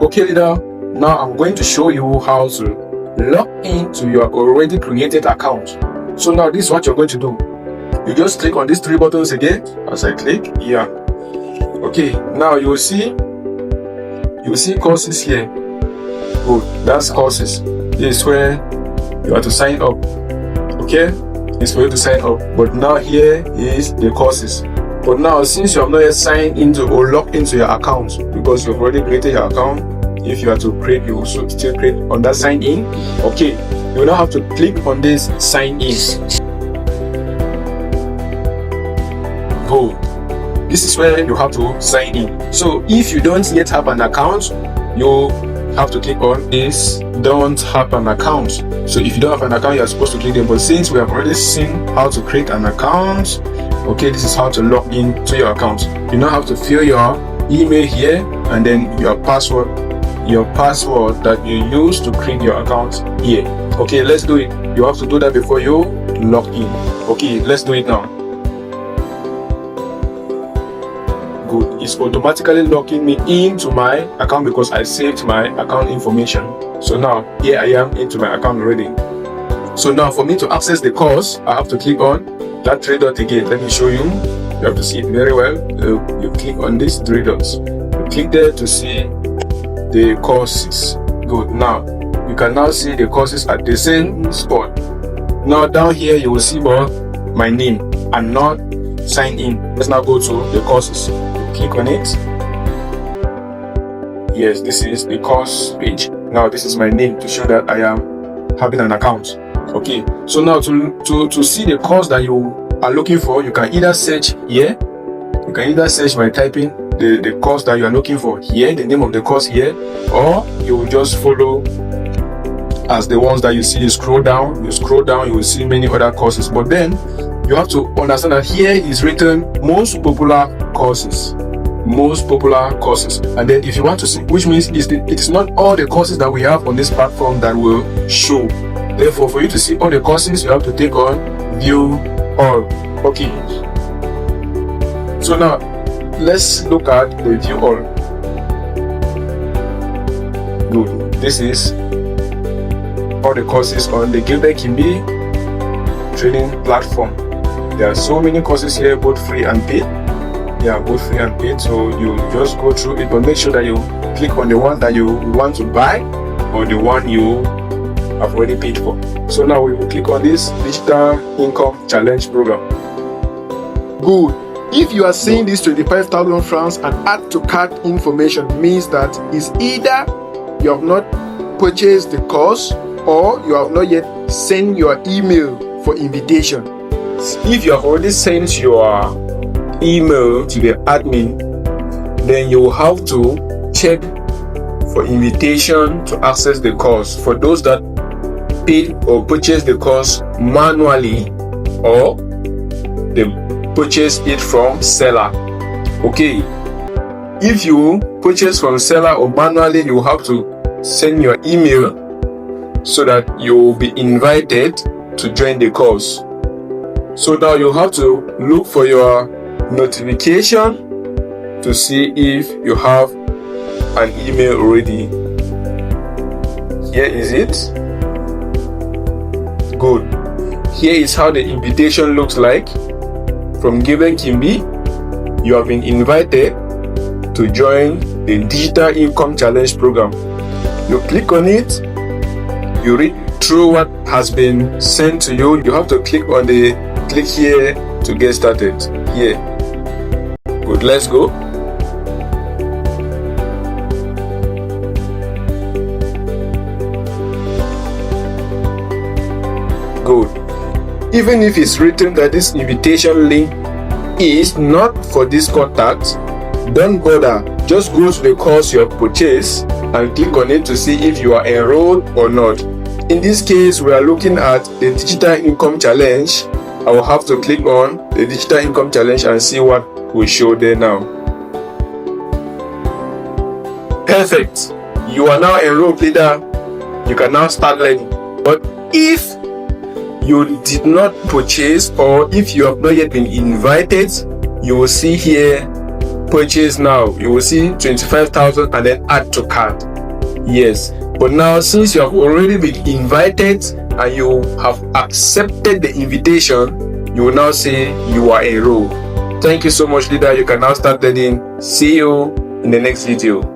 Okay, leader, now I'm going to show you how to log into your already created account. So now this is what you're going to do. You just click on these three buttons again. As I click, yeah. Okay, now you will see courses here. Good, that's courses. This is where you have to sign up. Okay, it's for you to sign up. But now here is the courses. But now, since you have not yet signed into or logged into your account, because you've already created your account, if you are to create, you will still create on that sign in. Okay, you will now have to click on this sign in. Good. This is where you have to sign in. So if you don't yet have an account, you have to click on this don't have an account. So if you don't have an account, you're supposed to click it. But since we have already seen how to create an account, okay, this is how to log in to your account. You now have to fill your email here and then your password that you use to create your account here. Okay, let's do it. You have to do that before you log in. Okay, let's do it now. Good. It's automatically logging me into my account because I saved my account information. So now here I am into my account already. So now for me to access the course, I have to click on that three dot again. Let me show you. You have to see it very well. You click on these three dots. You click there to see the courses. Good. Now you can now see the courses at the same spot. Now down here you will see my name and not sign in. Let's now go to the courses. Click on it. Yes, this is the course page. Now this is my name to show that I am having an account. Okay, so now to see the course that you are looking for, you can either search here. You can either search by typing the course that you are looking for here, the name of the course here, or you will just follow as the ones that you see. You scroll down, you will see many other courses. But then you have to understand that here is written most popular courses. And then if you want to see, which means it is not all the courses that we have on this platform that will show. Therefore, for you to see all the courses, you have to take on view all. Okay, so now let's look at the view all. Good. This is all the courses on the Gilbert Kimbi training platform. There are so many courses here, both free and paid. Yeah, both free and paid. So you just go through it, but make sure that you click on the one that you want to buy or the one you have already paid for. So now we will click on this digital income challenge program. Good. If you are seeing this 25,000 francs and add to cart information, means that it's either you have not purchased the course or you have not yet sent your email for invitation. If you have already sent your email to the admin, then you will have to check for invitation to access the course. For those that paid or purchased the course manually, or they purchased it from seller. Okay, if you purchase from seller or manually, you have to send your email so that you will be invited to join the course. So now you have to look for your notification to see if you have an email already. Here is it. Good. Here is how the invitation looks like from Gilbert Kimbi. You have been invited to join the Digital Income Challenge program. You click on it, you read through what has been sent to you. You have to click on the click here to get started. Here. Good, let's go. Good. Even if it's written that this invitation link is not for this contact, don't bother. Just go to the course you have purchased and click on it to see if you are enrolled or not. In this case, we are looking at the Digital Income Challenge. I will have to click on the Digital Income Challenge and see what will show there now. Perfect. You are now enrolled, leader. You can now start learning. But if you did not purchase, or if you have not yet been invited, you will see here purchase now. You will see 25,000 and then add to cart. Yes, but now since you have already been invited and you have accepted the invitation, you will now say you are enrolled. Thank you so much, leader. You can now start learning. See you in the next video.